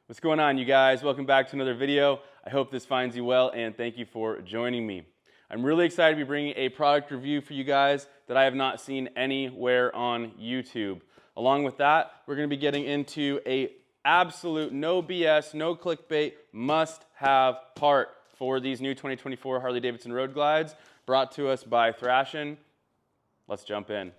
What's going on, you guys? Welcome back to another video. I hope this finds you well, and thank you for joining me. I'm really excited to be bringing a product review for you guys that I have not seen anywhere on YouTube. Along with that, we're going to be getting into a absolute no BS, no clickbait, must-have part for these new 2024 Harley Davidson Road Glides, brought to us by Thrashin. Let's jump in.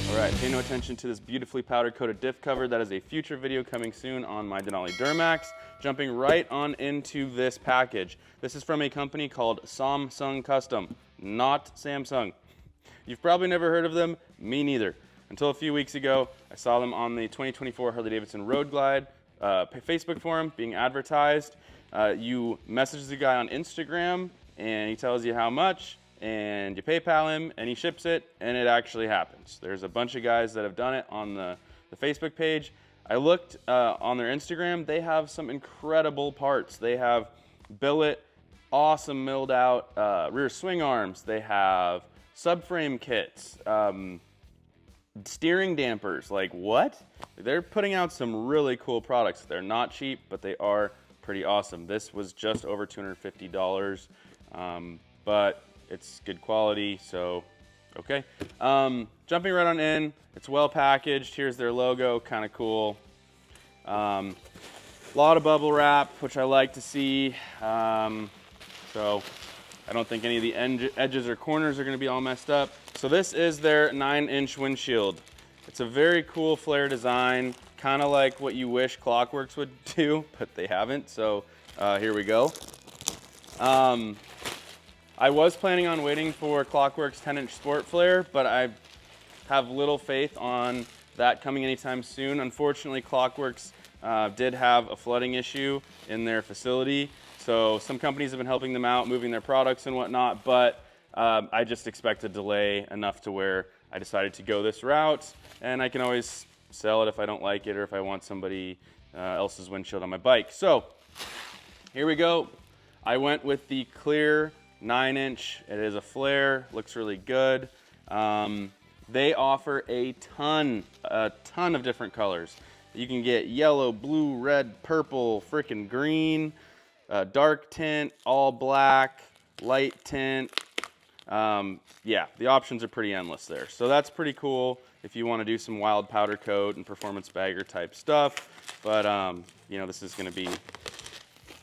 Alright, pay no attention to this beautifully powder coated diff cover. That is a future video coming soon on my Denali Duramax. Jumping right on into this package. This is from a company called Somsung Custom, not Samsung. You've probably never heard of them, me neither. Until a few weeks ago, I saw them on the 2024 Harley Davidson Road Glide Facebook forum being advertised. You message the guy on Instagram and he tells you how much, and you PayPal him and he ships it, and it actually happens. There's a bunch of guys that have done it on the Facebook page. I looked on their Instagram. They have some incredible parts. They have billet, awesome milled out rear swing arms. They have subframe kits, steering dampers. Like, what? They're putting out some really cool products. They're not cheap, but they are pretty awesome. This was just over $250, but it's good quality, so okay. Jumping right on in, it's well packaged. Here's their logo, kind of cool. A lot of bubble wrap, which I like to see. So I don't think any of the edges or corners are going to be all messed up. So this is their 9-inch windshield. It's a very cool flare design, kind of like what you wish Clockworks would do, but they haven't. So here we go. I was planning on waiting for Clockworks 10-inch sport flare, but I have little faith on that coming anytime soon. Unfortunately, Clockworks did have a flooding issue in their facility, so some companies have been helping them out, moving their products and whatnot, but I just expect a delay enough to where I decided to go this route, and I can always sell it if I don't like it or if I want somebody else's windshield on my bike. So here we go. I went with the clear 9-inch. It is a flare, looks really good. They offer a ton of different colors. You can get yellow, blue, red, purple, freaking green, dark tint, all black, light tint. Yeah, the options are pretty endless there. So that's pretty cool if you want to do some wild powder coat and performance bagger type stuff. But you know, this is going to be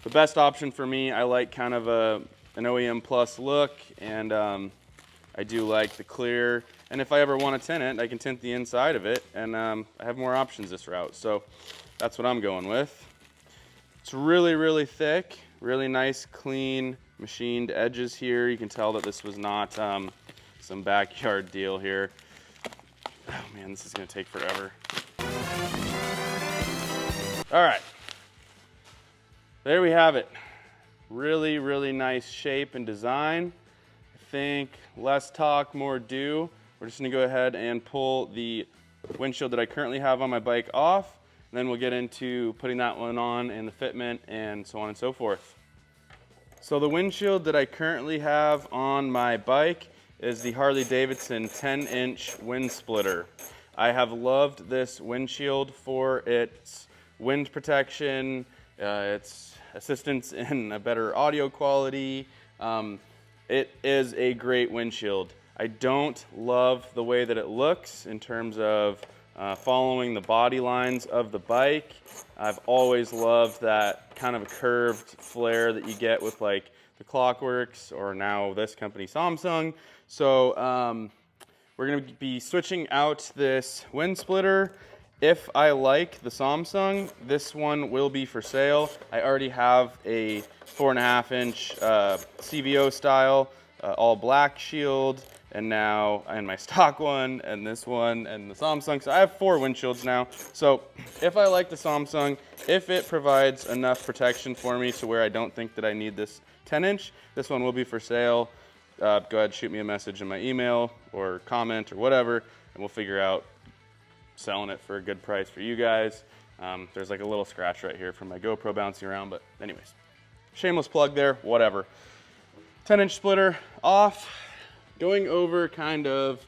the best option for me. I like kind of an OEM plus look, and I do like the clear, and if I ever want to tint it, I can tint the inside of it, and I have more options this route, so that's what I'm going with. It's really thick, really nice, clean, machined edges here. You can tell that this was not some backyard deal here. Oh man, this is going to take forever. All right, there we have it. Really nice shape and design. I think less talk, more do. We're just gonna go ahead and pull the windshield that I currently have on my bike off, and then we'll get into putting that one on and the fitment and so on and so forth. So the windshield that I currently have on my bike is the Harley Davidson 10-inch wind splitter. I have loved this windshield for its wind protection, its assistance in a better audio quality. It is a great windshield. I don't love the way that it looks in terms of following the body lines of the bike. I've always loved that kind of a curved flare that you get with like the Clockworks or now this company Samsung. So we're going to be switching out this wind splitter. If I like the Samsung, this one will be for sale. I already have a 4.5-inch CVO style, all black shield, and my stock one, and this one, and the Samsung. So I have 4 windshields now. So if I like the Samsung, if it provides enough protection for me to where I don't think that I need this 10-inch, this one will be for sale. Go ahead, shoot me a message in my email or comment or whatever, and we'll figure out selling it for a good price for you guys. There's like a little scratch right here from my GoPro bouncing around, but anyways. shameless plug there, whatever. 10-inch splitter off. Going over kind of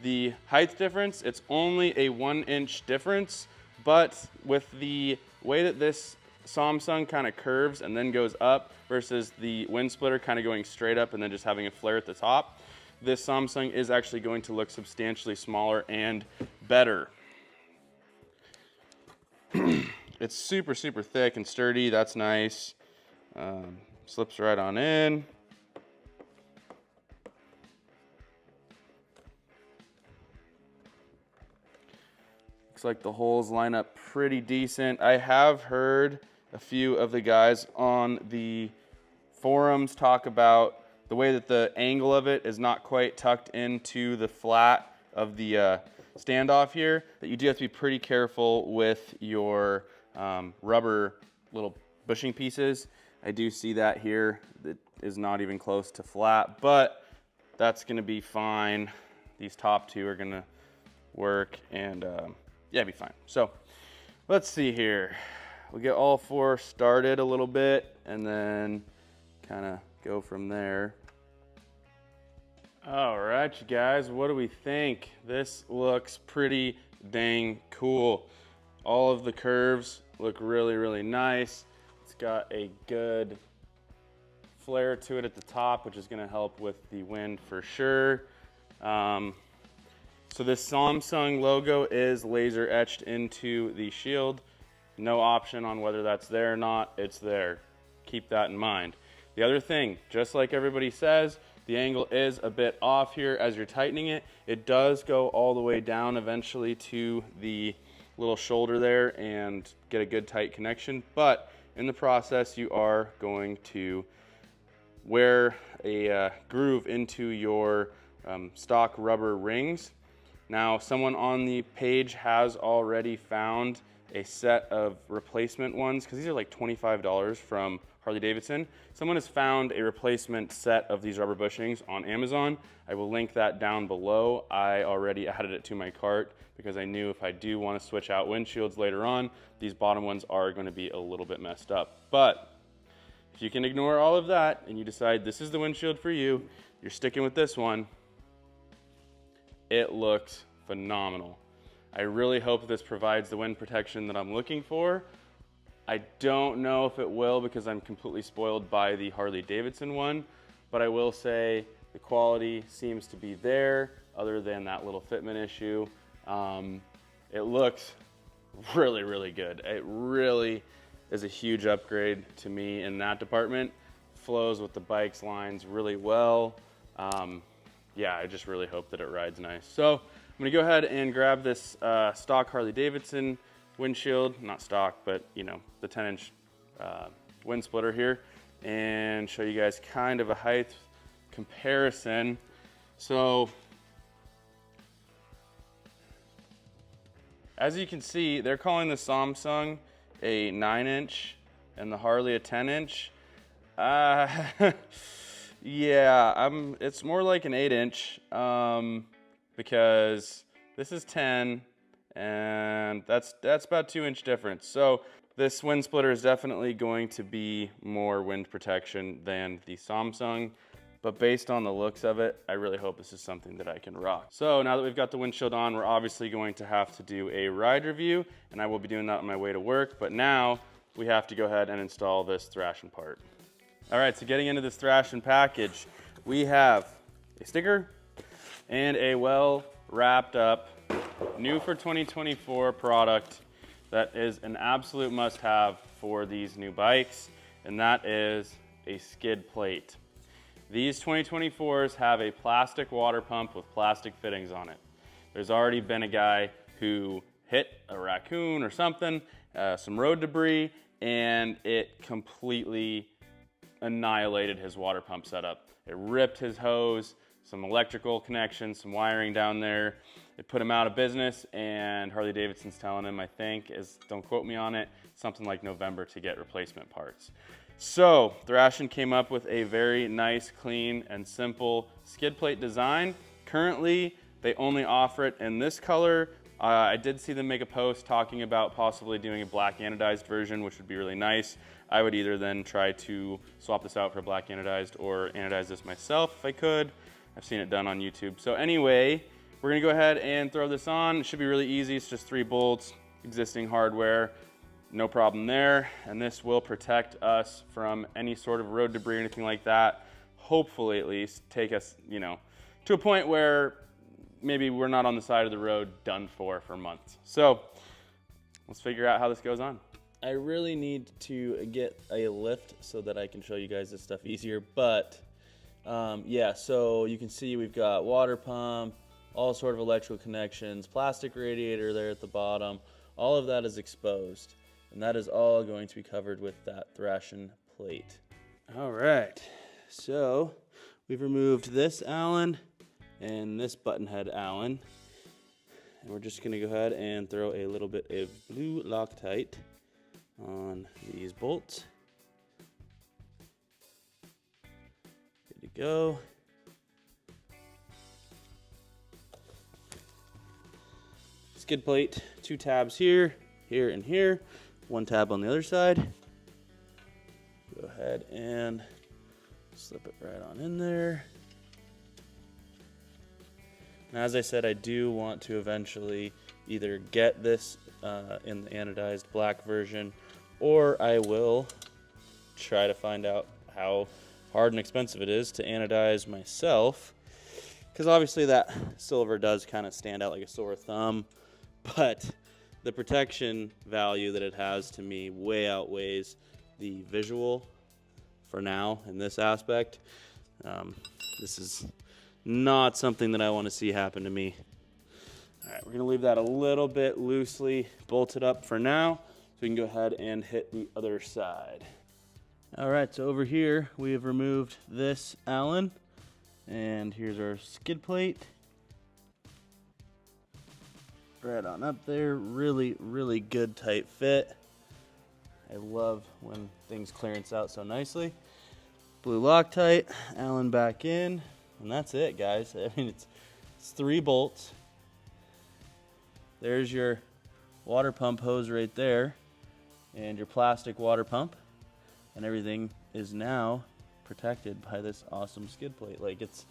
the height difference, it's only a 1-inch difference, but with the way that this Somsung kind of curves and then goes up versus the wind splitter kind of going straight up and then just having a flare at the top, this Somsung is actually going to look substantially smaller and better. It's super, super thick and sturdy. That's nice. Slips right on in. Looks like the holes line up pretty decent. I have heard a few of the guys on the forums talk about the way that the angle of it is not quite tucked into the flat of the standoff here, that you do have to be pretty careful with your rubber little bushing pieces. I do see that here. It is not even close to flat, but that's gonna be fine. These top two are gonna work, and yeah, be fine. So let's see here. We'll get all four started a little bit and then kind of go from there. All right, you guys, what do we think? This looks pretty dang cool. All of the curves look really, really nice. It's got a good flare to it at the top, which is gonna help with the wind for sure. So this Somsung logo is laser etched into the shield. No option on whether that's there or not, it's there. Keep that in mind. The other thing, just like everybody says, the angle is a bit off here as you're tightening it. It does go all the way down eventually to the little shoulder there and get a good tight connection, but in the process you are going to wear a groove into your stock rubber rings. Now, someone on the page has already found a set of replacement ones, because these are like $25 from Harley Davidson. Someone has found a replacement set of these rubber bushings on Amazon. I will link that down below. I already added it to my cart because I knew if I do want to switch out windshields later on, these bottom ones are going to be a little bit messed up. But if you can ignore all of that and you decide this is the windshield for you, you're sticking with this one, it looks phenomenal. I really hope this provides the wind protection that I'm looking for. I don't know if it will because I'm completely spoiled by the Harley Davidson one, but I will say the quality seems to be there other than that little fitment issue. It looks really, really good. It really is a huge upgrade to me in that department. Flows with the bike's lines really well. Yeah, I just really hope that it rides nice. So I'm gonna go ahead and grab this stock Harley Davidson windshield, not stock, but you know, the 10-inch wind splitter here, and show you guys kind of a height comparison. So as you can see, they're calling the Somsung a 9-inch and the Harley a 10-inch. Yeah, it's more like an 8-inch because this is 10 and that's about 2-inch difference. So this wind splitter is definitely going to be more wind protection than the Somsung, but based on the looks of it, I really hope this is something that I can rock. So now that we've got the windshield on, we're obviously going to have to do a ride review, and I will be doing that on my way to work, but now we have to go ahead and install this Thrashin part. All right, so getting into this Thrashin package, we have a sticker and a well wrapped up, new for 2024 product that is an absolute must-have for these new bikes, and that is a skid plate. These 2024s have a plastic water pump with plastic fittings on it. There's already been a guy who hit a raccoon or something, some road debris, and it completely annihilated his water pump setup. It ripped his hose, some electrical connections, some wiring down there. It put him out of business, and Harley Davidson's telling him, I think, don't quote me on it, something like November to get replacement parts. So Thrashin came up with a very nice, clean, and simple skid plate design. Currently, they only offer it in this color. I did see them make a post talking about possibly doing a black anodized version, which would be really nice. I would either then try to swap this out for black anodized or anodize this myself if I could. I've seen it done on YouTube. So anyway, we're gonna go ahead and throw this on. It should be really easy. It's just 3 bolts, existing hardware, no problem there. And this will protect us from any sort of road debris or anything like that. Hopefully at least take us, you know, to a point where maybe we're not on the side of the road done for months. So let's figure out how this goes on. I really need to get a lift so that I can show you guys this stuff easier, but yeah, so you can see we've got water pump, all sort of electrical connections, plastic radiator there at the bottom. All of that is exposed, and that is all going to be covered with that Thrashin plate. All right, so we've removed this Allen and this button head Allen, and we're just gonna go ahead and throw a little bit of blue Loctite on these bolts. Good to go. Skid plate, 2 tabs here, here, and here. 1 tab on the other side. Go ahead and slip it right on in there. Now, as I said, I do want to eventually either get this in the anodized black version, or I will try to find out how hard and expensive it is to anodize myself, because obviously that silver does kind of stand out like a sore thumb, but the protection value that it has to me way outweighs the visual for now in this aspect. This is not something that I want to see happen to me. All right, we're gonna leave that a little bit loosely bolted up for now, so we can go ahead and hit the other side. All right, so over here we have removed this Allen, and here's our skid plate. Right on up there, really, really good tight fit. I love when things clearance out so nicely. Blue Loctite, Allen back in, and that's it, guys. I mean, it's 3 bolts. There's your water pump hose right there, and your plastic water pump, and everything is now protected by this awesome skid plate. Like, it's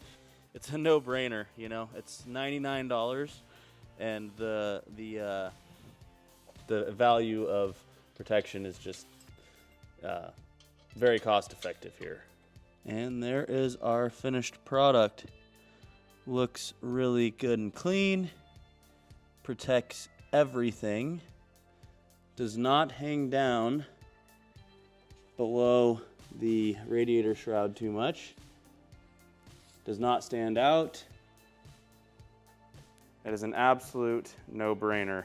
a no-brainer, you know. It's $99, and the value of protection is just very cost effective here. And there is our finished product. Looks really good and clean, protects everything, does not hang down below the radiator shroud too much, does not stand out. It is an absolute no-brainer.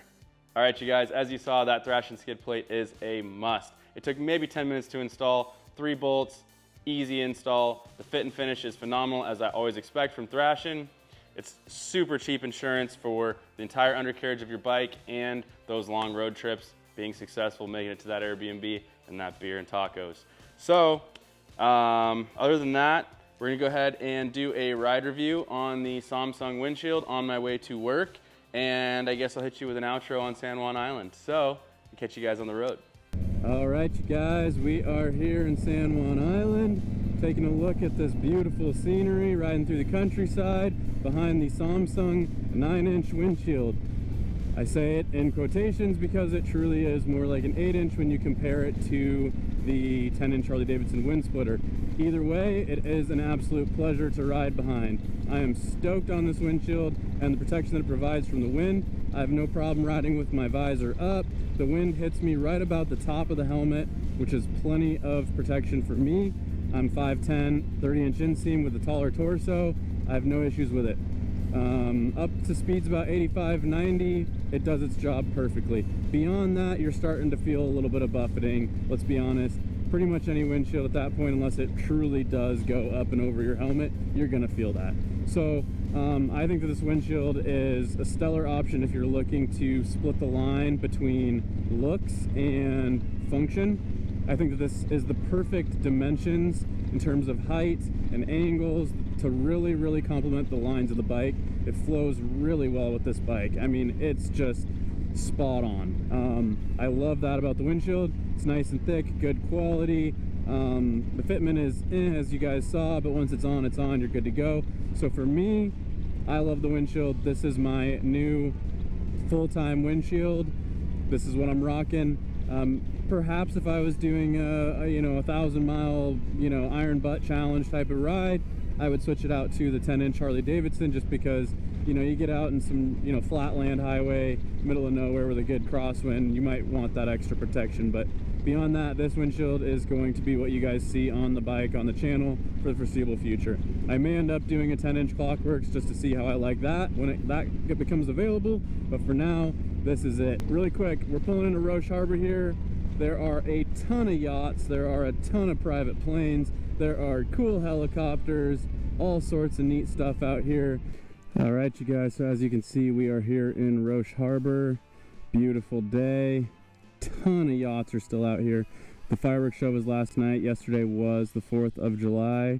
All right, you guys, as you saw, that Thrashin skid plate is a must. It took maybe 10 minutes to install, 3 bolts, easy install. The fit and finish is phenomenal, as I always expect from Thrashin. It's super cheap insurance for the entire undercarriage of your bike and those long road trips, being successful, making it to that Airbnb and that beer and tacos. So, other than that, we're gonna go ahead and do a ride review on the Somsung windshield on my way to work, and I guess I'll hit you with an outro on San Juan Island. So, I'll catch you guys on the road. All right, you guys, we are here in San Juan Island, taking a look at this beautiful scenery, riding through the countryside behind the Somsung 9-inch windshield. I say it in quotations because it truly is more like an 8-inch when you compare it to the 10-inch Harley Davidson wind splitter. Either way, it is an absolute pleasure to ride behind. I am stoked on this windshield and the protection that it provides from the wind. I have no problem riding with my visor up. The wind hits me right about the top of the helmet, which is plenty of protection for me. I'm 5'10", 30-inch inseam with a taller torso. I have no issues with it. Up to speeds about 85, 90, it does its job perfectly. Beyond that, you're starting to feel a little bit of buffeting, let's be honest. Pretty much any windshield at that point, unless it truly does go up and over your helmet, you're gonna feel that. So I think that this windshield is a stellar option if you're looking to split the line between looks and function. I think that this is the perfect dimensions in terms of height and angles to really complement the lines of the bike. It flows really well with this bike. I mean, it's just spot on. I love that about the windshield. It's nice and thick, good quality. The fitment is as you guys saw, but once it's on, you're good to go. So for me, I love the windshield. This is my new full-time windshield. This is what I'm rocking. Perhaps if I was doing a 1,000-mile, iron butt challenge type of ride, I would switch it out to the 10-inch Harley Davidson, just because, you get out in some, flatland highway, middle of nowhere with a good crosswind, you might want that extra protection. But beyond that, this windshield is going to be what you guys see on the bike on the channel for the foreseeable future. I may end up doing a 10-inch Clockworks just to see how I like that when that becomes available, but for now, this is it. Really quick, we're pulling into Roche Harbor here. There are a ton of yachts, there are a ton of private planes, there are cool helicopters, all sorts of neat stuff out here. All right, you guys, so as you can see, we are here in Roche Harbor. Beautiful day. Ton of yachts are still out here. The fireworks show was last night. Yesterday was the 4th of July.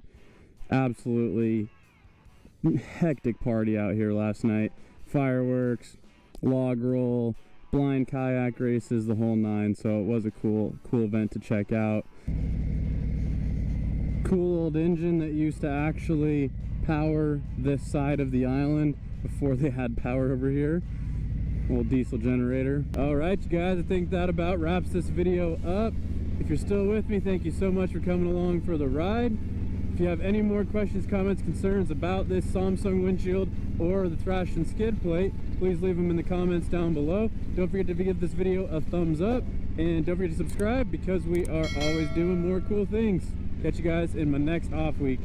Absolutely hectic party out here last night. Fireworks, log roll, blind kayak races, the whole nine. So it was a cool event to check out. Cool old engine that used to actually power this side of the island before they had power over here. Old diesel generator. All right, you guys, I think that about wraps this video up. If you're still with me, thank you so much for coming along for the ride. If you have any more questions, comments, concerns about this Somsung windshield or the Thrashin skid plate, please leave them in the comments down below. Don't forget to give this video a thumbs up, and don't forget to subscribe, because we are always doing more cool things. Catch you guys in my next off week.